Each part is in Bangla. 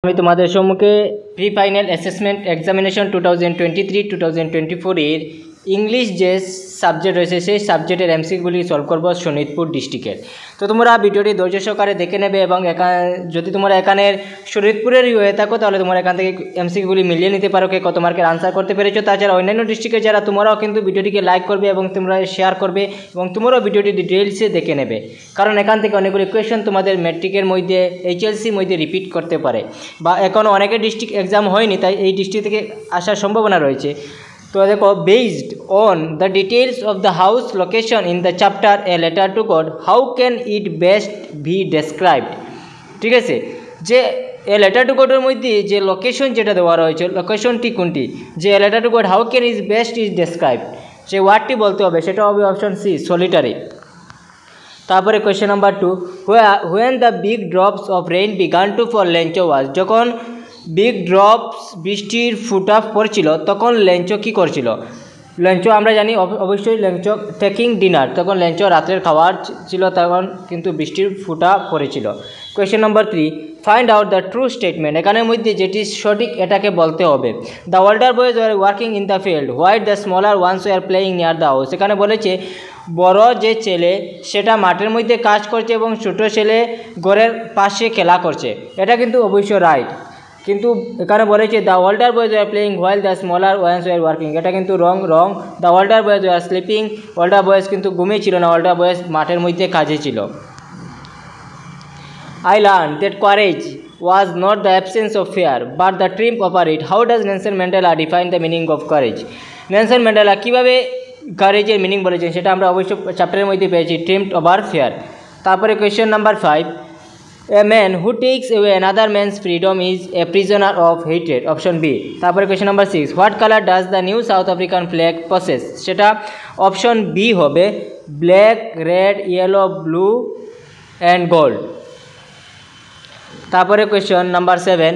আমি তোমাদের সম্মুখে প্রি ফাইনাল অ্যাসেসমেন্ট এক্সামিনেশন 2023-2024 এর ইংলিশ যে সাবজেক্ট রয়েছে সেই সাবজেক্টের এমসিকিউগুলি সলভ করব শোনিতপুর ডিস্ট্রিক্টের। তো তোমরা ভিডিওটি ধৈর্য সহকারে দেখে নেবে এবং যদি তোমরা এখানের শরীয়তপুরেরই হয়ে থাকো তাহলে তোমরা এখান থেকে এমসিকিউগুলি মিলিয়ে নিতে পারো কে কত মার্কের আনসার করতে পেরেছো। তাছাড়া অন্যান্য ডিস্ট্রিক্টের যারা তোমরাও কিন্তু ভিডিওটিকে লাইক করবে এবং তোমরা শেয়ার করবে এবং তোমরাও ভিডিওটি ডিটেলসে দেখে নেবে, কারণ এখান থেকে অনেকগুলি কোয়েশ্চেন তোমাদের ম্যাট্রিকের মধ্যে এইচএলসির মধ্যে রিপিট করতে পারে বা এখনও অনেকের ডিস্ট্রিক্ট এক্সাম হয়নি, তাই এই ডিস্ট্রিক্ট থেকে আসার সম্ভাবনা রয়েছে। তো দেখো, based on the details of the house location in the chapter a letter to God, how can it best be described. ঠিক আছে, যে এ লেটার টু গডের মধ্যে যে লোকেশন যেটা দেওয়া রয়েছে, লোকেশনটি কোনটি, যে a letter to God how can is best is described, যে ওয়ার্ডটি বলতে হবে, সেটা হবে অপশন সি, সলিটারি। তারপরে question number 2, when the big drops of rain began to fall Lencho was, যখন বিগ ড্রপস বৃষ্টির ফুটা পড়ছিল তখন লেঞ্চো কী করছিল। লেঞ্চো আমরা জানি অবশ্যই লেঞ্চো টেকিং ডিনার, তখন লেঞ্চো রাতের খাবার ছিল, তখন কিন্তু বৃষ্টির ফুটা পড়েছিল। Question number 3, find out the true statement, এখানের মধ্যে যেটি সঠিক এটাকে বলতে হবে। The older boys were working in the field white the smaller ones were playing near the house, এখানে বলেছে বড় যে ছেলে সেটা মাঠের মধ্যে কাজ করছে এবং ছোটো ছেলে ঘরের পাশে খেলা করছে, এটা কিন্তু অবশ্যই রাইট। কিন্তু এখানে বলেছে the older boys were playing while the smaller ones were working, এটা কিন্তু wrong. The older boys were sleeping, older boys কিন্তু ঘুমিয়েছিল না, ওল্ডার বয়েজ মাঠের মধ্যে কাজে ছিল। I learned that courage was not the absence of fear but the triumph over it. How does Nelson Mandela define the meaning of courage? Nelson Mandela কীভাবে কারেজের মিনিং বলেছেন সেটা আমরা অবশ্যই চ্যাপ্টারের মধ্যে পেয়েছি, triumph over fear। তারপরে question number 5, a man who takes away another man's freedom is a prisoner of hatred, option B. তারপরে question number 6, what colour does the new South African flag possess, সেটা অপশন বি হবে, black, red, yellow, blue and gold. তারপরে question number 7,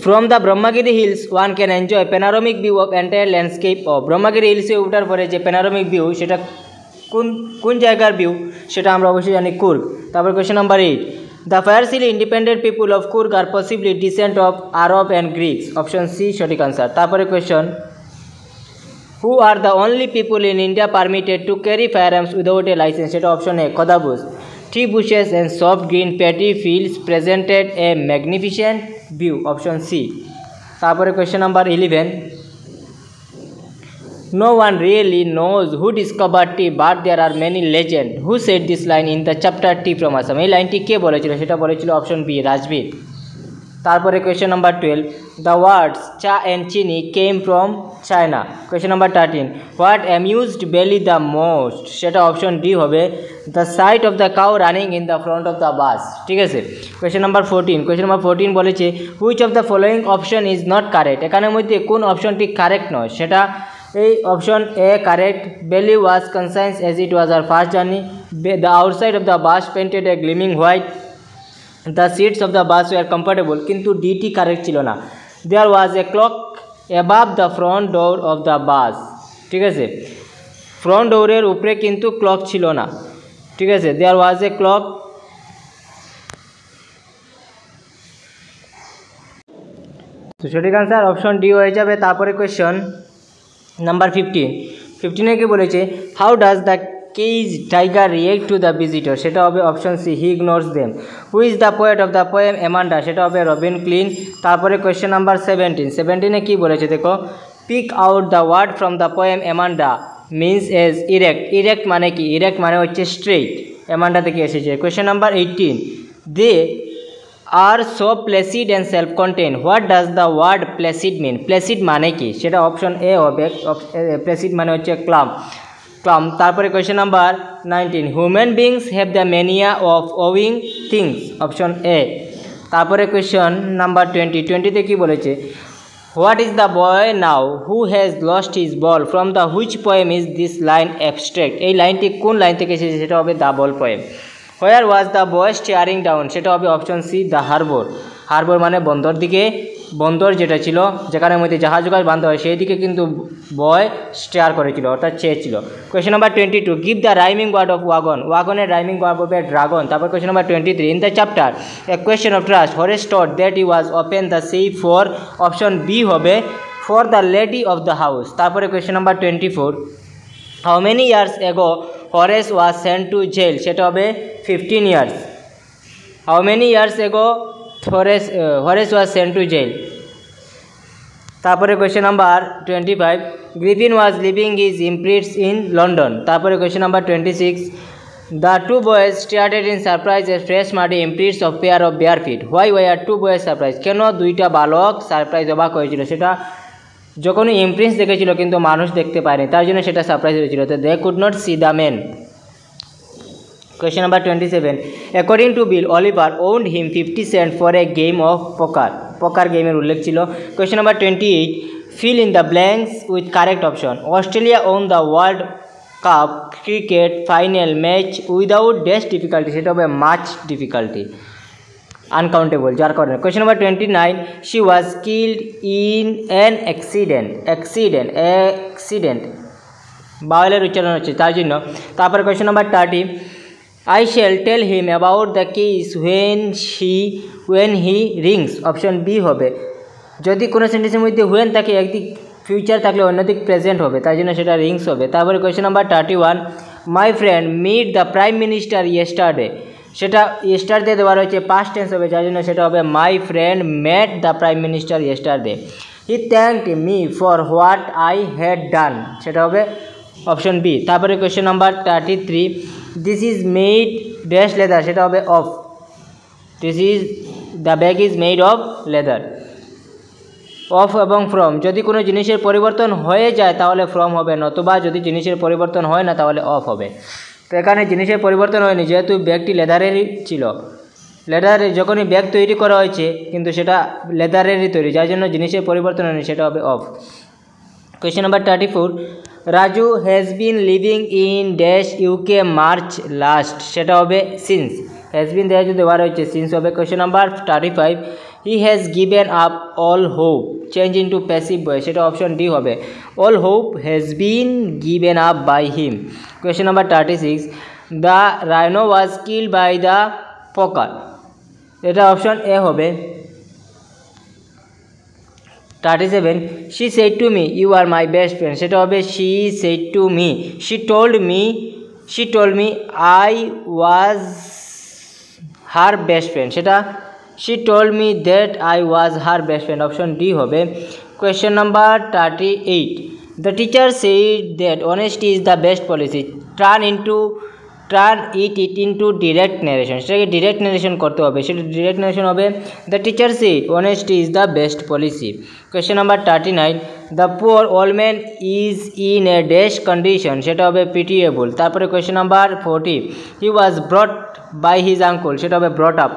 from the Brahmagiri hills one can enjoy panoramic view of entire landscape of, Brahmagiri হিলসে ওঠার পরে যে প্যানোরামিক ভিউ সেটা কোন জায়গার ভিউ, সেটা আমরা অবশ্যই জানি কুর্গ। তারপর question number 8, the fiercely independent people of Coorg are possibly descent of Arab and Greeks, option C সঠিক আনসার। তারপরে question, who are the only people in India permitted to carry fire arms without a licence, সেটা option A, Kodavus. Tree bushes and soft green paddy fields presented a magnificent view, option C. তারপরে question number 11, no one really knows who discovered tea but there are many legends who said this line in the chapter Tea from Assam, এই লাইনটি কে বলেছিল, সেটা বলেছিল অপশন বি, রাজবীর। তারপরে question number 12, the words cha and chini came from China. Question number 13, what amused Valli the most, সেটা অপশন ডি হবে, the sight of the cow running in the front of the bus. ঠিক আছে, কোয়েশ্চেন নাম্বার 14 বলেছে which of the following option is not correct, এখানের মধ্যে কোন অপশনটি কারেক্ট নয়, সেটা এই option A correct, Valli was conscious as it was her first journey, the outside of the bus painted a gleaming white, the seats of the bus were comfortable, কিন্তু ডিটি কারেক্ট ছিল না। There was a clock above the front door of the bus, ঠিক আছে, ফ্রন্ট ডোরের উপরে কিন্তু ক্লক ছিল না। ঠিক আছে, দেয়ার ওয়াজ এ ক্লক। তো সঠিক আনসার অপশন ডি হয়ে যাবে। তারপরে কোয়েশ্চন নাম্বার 15 কি বলেছে, how does the cage tiger react to the visitor, সেটা হবে option C, he ignores them. Who is the poet of the poem Amanda, সেটা হবে রবিন ক্লিন। তারপরে কোয়েশ্চেন নাম্বার 17 কি বলেছে দেখো, pick out the word from the poem Amanda means as erect, erect মানে কি, ইরেক্ট মানে হচ্ছে স্ট্রেইট, অ্যামান্ডা থেকে এসেছে। Question number 18, they are so placid and self contain, what does the word placid mean, placid মানে কি, সেটা অপশন এ হবে, প্লেসিড মানে হচ্ছে ক্লাম। তারপরে question number 19, human beings have the mania of owing things, option A. তারপরে কোয়েশ্চন নাম্বার 20 কি বলেছে, what is the boy now who has lost his ball, from the which poem is this line abstract, এই লাইনটি কোন লাইন থেকে এসেছে, সেটা হবে the ball poem. Where was the boy steering down, সেটা হবে অপশন সি, দ্য হারবোর, হারবোর মানে বন্দর দিকে বন্দর যেটা ছিল যেখানের মধ্যে জাহাজ বাঁধা হয় সেই দিকে কিন্তু বয় স্টেয়ার করেছিল অর্থাৎ চেয়েছিল। Question number 22, give the rhyming word of wagon. ওয়াগনের রাইমিং ওয়ার্ড হবে ড্রাগন। তারপর question number 23, in the chapter a question of trust Horace thought that he was open the sea for, option B হবে for the lady of the house. তারপরে question number 24, how many years ago Horace was sent to jail, সেটা হবে 15 years. How many years ago Horace was sent to jail. তারপরে question number 25, Griffin was leaving his imprints in London. তারপরে question number 26, the two boys started in surprise a fresh muddy imprints of pair of bare feet. Why were two boys surprise, কেন দুইটা বালক সারপ্রাইজ অবাক হয়েছিল, সেটা যখনই ইমপ্রিন্টস দেখেছিল কিন্তু মানুষ দেখতে পায়নি তার জন্য সেটা সারপ্রাইজ হয়েছিল। তো they could not see the man. Question number 27, according to Bill Oliver owned him 50 cent for a game of poker গেমের উল্লেখ ছিল। Question number 28, fill in the blanks with correct option. Australia won the World Cup cricket final match without dash difficulty, সেটা হবে মাচ ডিফিকাল্টি, আনকাউন্টেবল যার কারণে। Question number 29, she was killed in an accident বাউলের উচ্চারণ হচ্ছে তার জন্য। তারপরে question number 30, I shall tell him about the keys when he rings, option B হবে। যদি কোনো সেন্টেন্সের মধ্যে when থাকে একদিক ফিউচার থাকলে অন্যদিক প্রেজেন্ট হবে তাই জন্য সেটা রিংস হবে। তারপরে question number 31, my friend meet the prime minister yesterday, সেটা ইয়েস্টারডে দেওয়া রয়েছে পাস্ট টেন্স হবে যার জন্য সেটা হবে my friend met the prime minister yesterday. He thanked me for what I had done, সেটা হবে অপশন বি। তারপরে question number 33, this is made dash leather, সেটা হবে of. The bag is made of leather. Of এবং ফ্রম, যদি কোনো জিনিসের পরিবর্তন হয়ে যায় তাহলে ফ্রম হবে, নতুবা যদি জিনিসের পরিবর্তন হয় না তাহলে অফ হবে। তো এখানে জিনিসের পরিবর্তন হয়নি যেহেতু ব্যাগটি লেদারেরই ছিল, লেদারের যখনই ব্যাগ তৈরি করা হয়েছে কিন্তু সেটা লেদারেরই তৈরি যার জন্য জিনিসের পরিবর্তন হয়নি, সেটা হবে of. Question number 34, Raju has been living in dash UK March last, সেটা হবে সিন্স। হ্যাজ বিন দেওয়া যদি দেওয়া রয়েছে সিন্স হবে। Question number 35, he has given up all hope change into passive voice, সেটা অপশন ডি হবে। All hope has been given up by him. Question number 36, the rhino was killed by the poacher, এটা অপশন এ হবে। 37, she said to me you are my best friend, সেটা হবে she said to me, she told me I was her best friend, সেটা she told me that I was her best friend, option D হবে। Question number 38, the teacher said that honesty is the best policy, turn it into direct narration, সেটাকে ডিরেক্ট নারেশন করতে হবে, সেটা ডিরেক্ট নারেশন হবে the teacher said honesty is the best policy. Question number 39, the poor old man is in a dash condition, সেটা হবে পিটিএবল। তারপরে question number 40, he was brought by his uncle, সেটা হবে ব্রট আপ।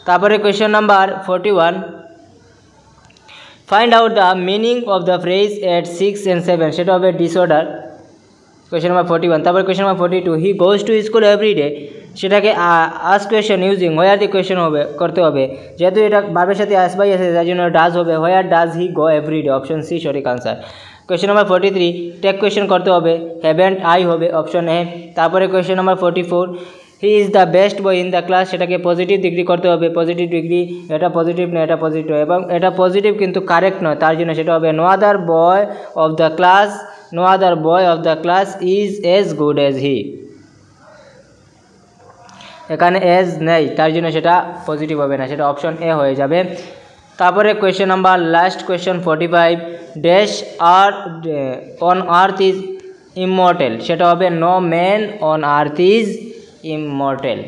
তারপরে question number 41, find out the meaning of the phrase at 6 and 7, সেটা হবে ডিসঅর্ডার। Question number 41। তারপরে question number 42, he goes to school every day, সেটাকে আস্ক কোয়েশ্চন ইউজিং হোয়ার দি কোয়েশ্চন হবে করতে হবে, যেহেতু এটা ভার্বের সাথে আস বাই আছে তার জন্য ডাজ হবে, where does he go every day, option C সঠিক answer. Question number 43, tag question করতে হবে, হ্যাভেন্ট আই হবে, অপশন এ। তারপরে question number 44, he is the best boy in the class, সেটাকে পজিটিভ ডিগ্রি করতে হবে, পজিটিভ ডিগ্রি, এটা পজিটিভ নয় এটা পজিটিভ, এবং এটা পজিটিভ কিন্তু কারেক্ট নয় তার জন্য সেটা হবে no other boy of the class is as good as he, এখানে এজ নেই তার জন্য সেটা পজিটিভ হবে না, সেটা অপশন এ হয়ে যাবে। তারপরে question number last question 45, dash are on earth is immortal, সেটা হবে no man on earth is immortal,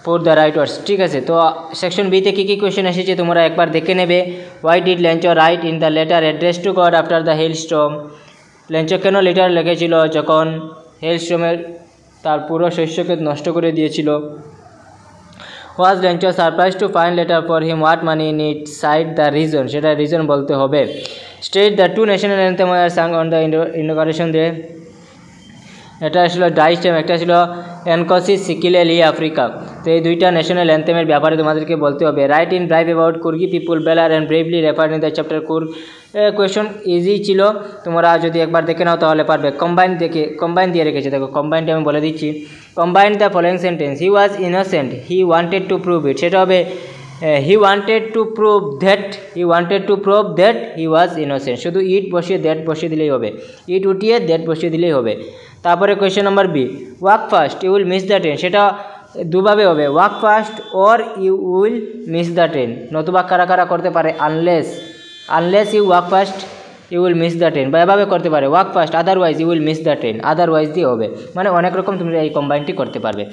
put the right words. ঠিক আছে, তো সেকশন বিতে কী কী কোয়েশ্চেন এসেছে তোমরা একবার দেখে নেবে। Why did Lencho write in the letter address to God after the hailstorm, Lencho কেন লেটার লিখেছিল যখন হেলস্টর্মের তার পুরো শস্যকে নষ্ট করে দিয়েছিল। Was Lencho surprise to find letter for him what money in it, cite the reason, সেটা রিজন বলতে হবে। State the two national anthem were sung on the inauguration day, এটা ছিল ডাইস্টেম, একটা ছিল এনকসিস সিকিলে লি আফ্রিকা। তো এই দুইটা ন্যাশনাল অ্যান্থেমের ব্যাপারে তোমাদেরকে বলতে হবে। রাইট ইন ব্রাইভ অ্যাবাউট কুর্গি পিপুল বেলার and bravely refer in the chapter Coorg. Question easy ছিল, তোমরা যদি একবার দেখে নাও তাহলে পারবে। কম্বাইন দিয়ে রেখেছে, দেখো কম্বাইনটা আমি বলে দিচ্ছি। Combine the following sentence, he was innocent, he wanted to prove ইট, সেটা হবে he wanted to prove that he was innocent. শুধু ইট বসিয়ে দ্যাট বসিয়ে দিলেই হবে, ইট উঠিয়ে দ্যাট বসিয়ে দিলেই হবে। তারপরে question number B, walk fast you will miss the train, সেটা দুভাবে হবে, walk fast or you will miss the train. নতুবা কারা কারা করতে পারে, unless you walk fast you will miss the train, বা এভাবে করতে পারে walk fast otherwise you will miss the train, otherwise দিয়ে হবে। মানে অনেক রকম তুমি এই কম্বাইনটি করতে পারবে।